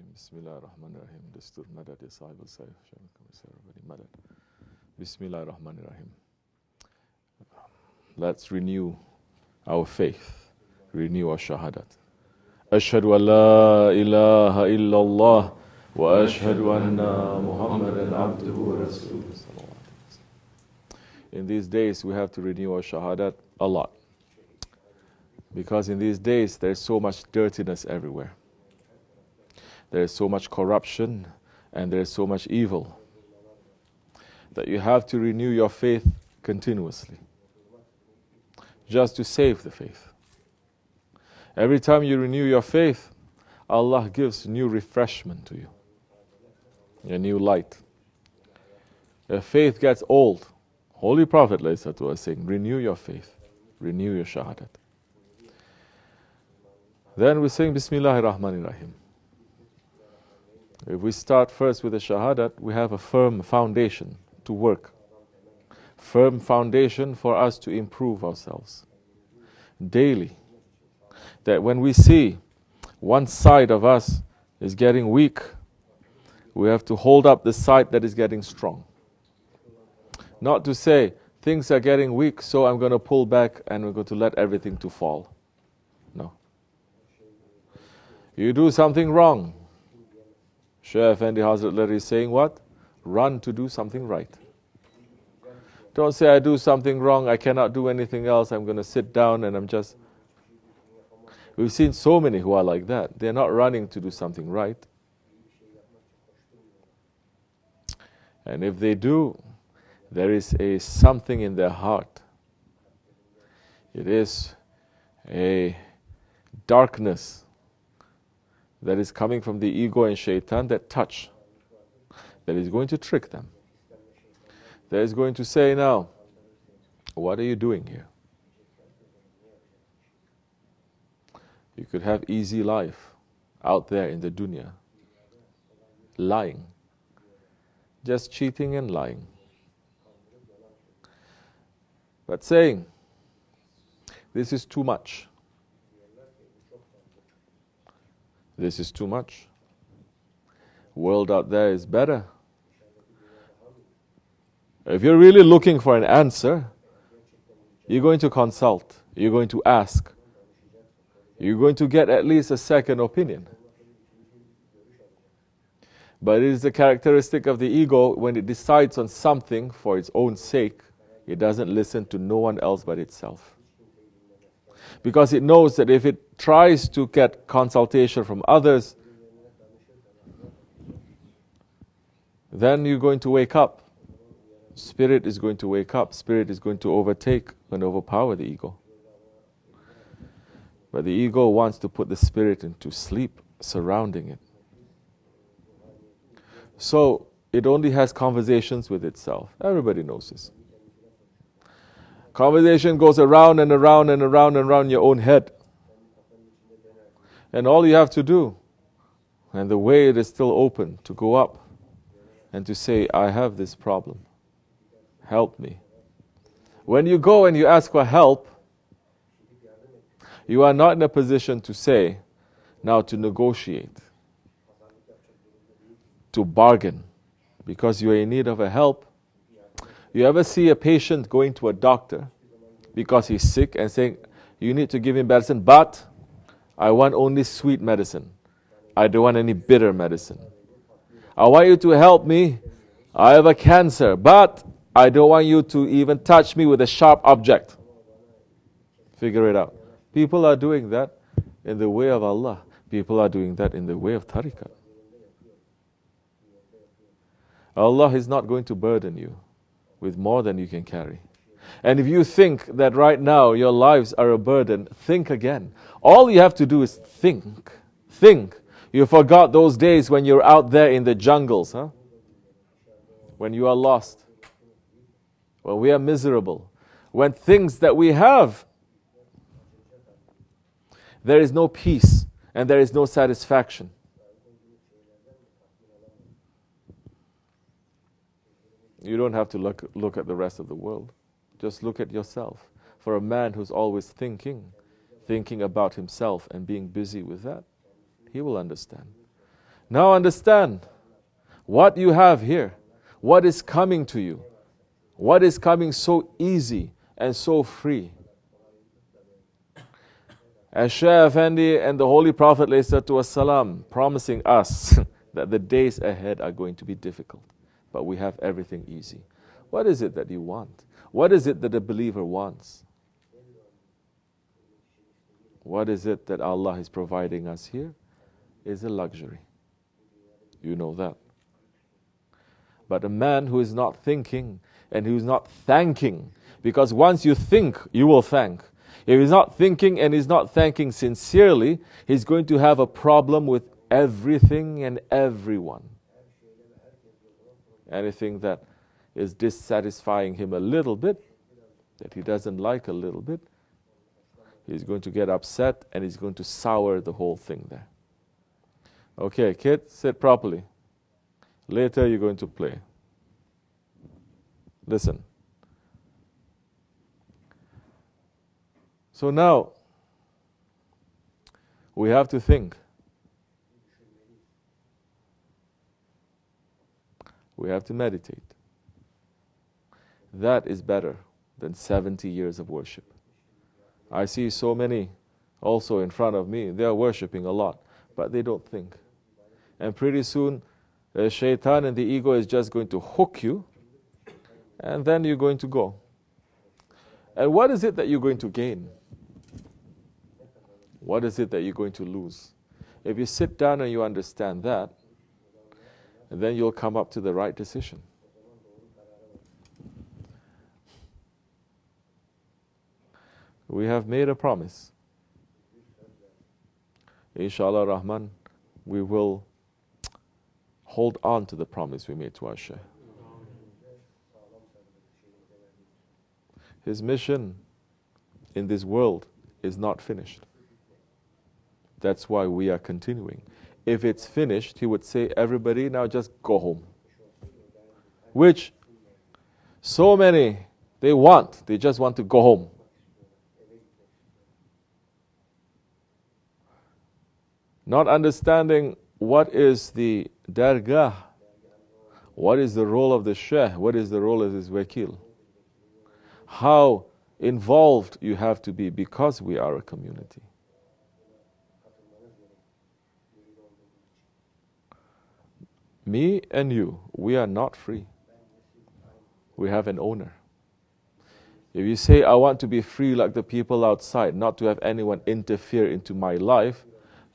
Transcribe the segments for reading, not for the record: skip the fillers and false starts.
Bismillahir Rahmanir Rahim. Destur madad ya sahib al-sayf. Madad. Bismillahir Rahmanir Rahim. Let's renew our faith, renew our shahadat. Ashhadu an la ilaha illallah wa ashhadu anna Muhammadan abduhu wa rasuluh. In these days we have to renew our shahadat a lot. Because in these days there's so much dirtiness everywhere. There is so much corruption and there is so much evil that you have to renew your faith continuously just to save the faith. Every time you renew your faith, Allah gives new refreshment to you, a new light. If faith gets old, Holy Prophet was saying, renew your faith, renew your shahadat. Then we sing Bismillahir Rahmaanir Rahim. If we start first with the shahadat, we have a firm foundation to work. Firm foundation for us to improve ourselves daily. That when we see one side of us is getting weak, we have to hold up the side that is getting strong. Not to say, things are getting weak, so I'm going to pull back and we're going to let everything to fall. No. You do something wrong. Shaykh Efendi Hazrat is saying what? Run to do something right. Don't say, I do something wrong, I cannot do anything else, I'm going to sit down and I'm just... We've seen so many who are like that. They're not running to do something right. And if they do, there is a something in their heart. It is a darkness that is coming from the ego and shaitan that touch, that is going to trick them. That is going to say, now, what are you doing here? You could have easy life out there in the dunya, lying, just cheating and lying. But saying, this is too much. This is too much. World out there is better. If you're really looking for an answer, you're going to consult, you're going to ask, you're going to get at least a second opinion. But it is the characteristic of the ego, when it decides on something for its own sake, it doesn't listen to no one else but itself. Because it knows that if it tries to get consultation from others, then you're going to wake up. Spirit is going to wake up. Spirit is going to overtake and overpower the ego. But the ego wants to put the spirit into sleep, surrounding it. So it only has conversations with itself. Everybody knows this. Conversation goes around and around and around and around your own head. And all you have to do, and the way it is still open, to go up and to say, I have this problem. Help me. When you go and you ask for help, you are not in a position to say, now to negotiate, to bargain, because you are in need of a help. You ever see a patient going to a doctor because he's sick and saying, you need to give him medicine, but I want only sweet medicine. I don't want any bitter medicine. I want you to help me. I have a cancer, but I don't want you to even touch me with a sharp object. Figure it out. People are doing that in the way of Allah. People are doing that in the way of tariqat. Allah is not going to burden you with more than you can carry. And if you think that right now your lives are a burden, think again. All you have to do is think. Think. You forgot those days when you're out there in the jungles, huh? When you are lost. When we are miserable. When things that we have, there is no peace and there is no satisfaction. You don't have to look at the rest of the world. Just look at yourself. For a man who's always thinking about himself and being busy with that, he will understand. Now understand what you have here, what is coming to you, what is coming so easy and so free. As Shaykh Effendi and the Holy Prophet ﷺ promising us that the days ahead are going to be difficult, but we have everything easy. What is it that you want? What is it that a believer wants? What is it that Allah is providing us here? Is a luxury. You know that. But a man who is not thinking and who is not thanking, because once you think, you will thank. If he's not thinking and he's not thanking sincerely, he's going to have a problem with everything and everyone. Anything that is dissatisfying him a little bit, that he doesn't like a little bit, he's going to get upset and he's going to sour the whole thing there. Okay, kid, sit properly. Later you're going to play. Listen. So now, we have to think. We have to meditate. That is better than 70 years of worship. I see so many also in front of me, they are worshipping a lot, but they don't think. And pretty soon, the shaitan and the ego is just going to hook you, and then you're going to go. And what is it that you're going to gain? What is it that you're going to lose? If you sit down and you understand that, then you'll come up to the right decision. We have made a promise. Inshallah Rahman, we will hold on to the promise we made to our Shaykh. His mission in this world is not finished. That's why we are continuing. If it's finished, he would say, everybody now just go home. Which so many, they just want to go home. Not understanding what is the Dergah, what is the role of the Shaykh, what is the role of his wakil. How involved you have to be because we are a community. Me and you, we are not free. We have an owner. If you say, I want to be free like the people outside, not to have anyone interfere into my life,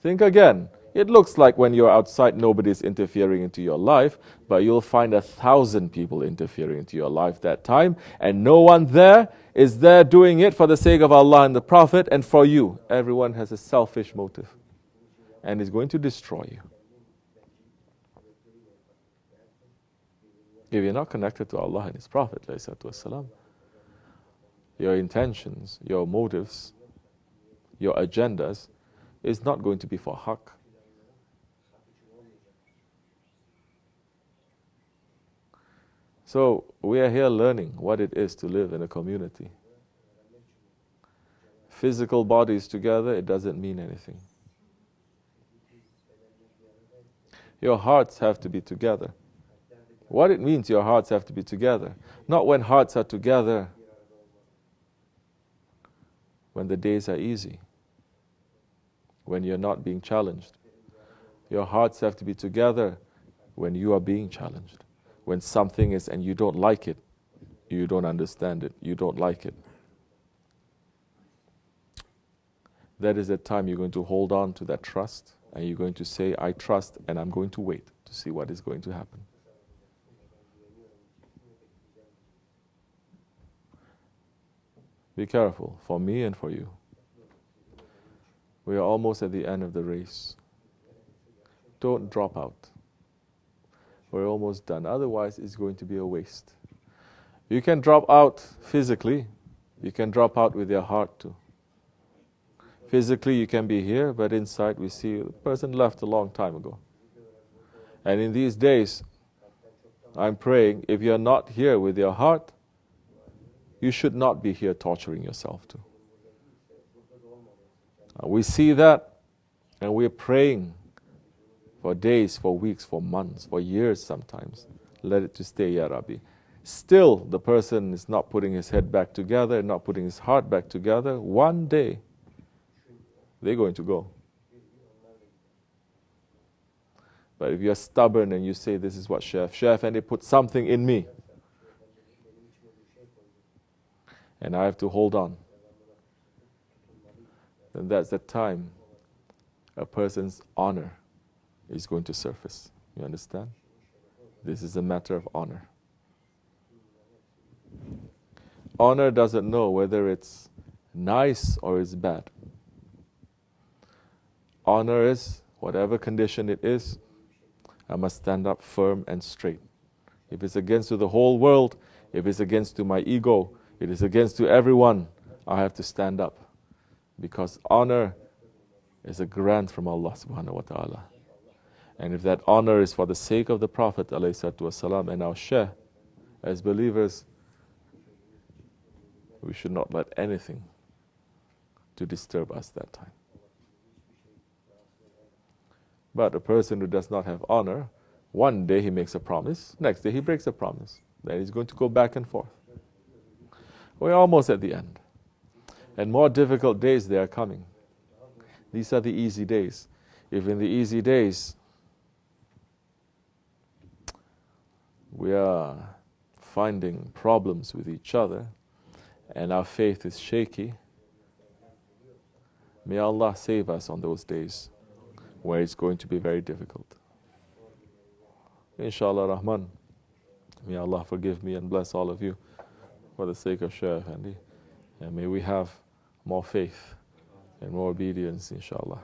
think again. It looks like when you're outside, nobody's interfering into your life, but you'll find 1,000 people interfering into your life that time, and no one there is there doing it for the sake of Allah and the Prophet and for you. Everyone has a selfish motive and is going to destroy you. If you're not connected to Allah and His Prophet, your intentions, your motives, your agendas is not going to be for haqq. So we are here learning what it is to live in a community. Physical bodies together, it doesn't mean anything. Your hearts have to be together. What it means, your hearts have to be together. Not when hearts are together, when the days are easy, when you're not being challenged. Your hearts have to be together when you are being challenged. When something is and you don't like it, you don't understand it, you don't like it. That is the time you're going to hold on to that trust and you're going to say, I trust and I'm going to wait to see what is going to happen. Be careful, for me and for you. We are almost at the end of the race. Don't drop out. We're almost done. Otherwise, it's going to be a waste. You can drop out physically. You can drop out with your heart too. Physically, you can be here, but inside we see the person left a long time ago. And in these days, I'm praying, if you're not here with your heart, you should not be here torturing yourself too. We see that, and we're praying for days, for weeks, for months, for years sometimes. Let it to stay, Ya Rabbi. Still, the person is not putting his head back together, not putting his heart back together. One day, they're going to go. But if you're stubborn and you say, this is what Shaykh Effendi put something in me, and I have to hold on, then that's the time a person's honor is going to surface. You understand? This is a matter of honor. Honor doesn't know whether it's nice or it's bad. Honor is, whatever condition it is, I must stand up firm and straight. If it's against to the whole world, if it's against to my ego, it is against to everyone, I have to stand up. Because honor is a grant from Allah subhanahu wa ta'ala. And if that honor is for the sake of the Prophet ﷺ and our Shaykh, as believers, we should not let anything to disturb us that time. But a person who does not have honor, one day he makes a promise, next day he breaks a promise. Then he's going to go back and forth. We're almost at the end. And more difficult days, they are coming. These are the easy days. If in the easy days we are finding problems with each other and our faith is shaky, may Allah save us on those days where it's going to be very difficult. Inshallah Rahman, may Allah forgive me and bless all of you for the sake of Shaykh Effendi, and may we have more faith and more obedience, inshallah.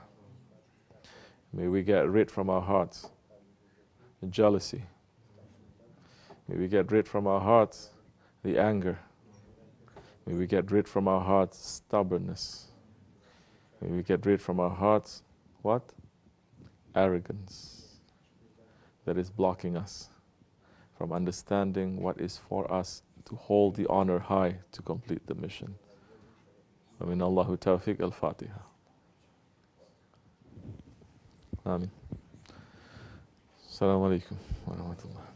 May we get rid from our hearts the jealousy. May we get rid from our hearts the anger. May we get rid from our hearts stubbornness. May we get rid from our hearts what? Arrogance that is blocking us from understanding what is for us to hold the honor high to complete the mission. Amin Allahu Tawfiq al-Fatiha. Amin. Assalamu alaikum wa rahmatullah.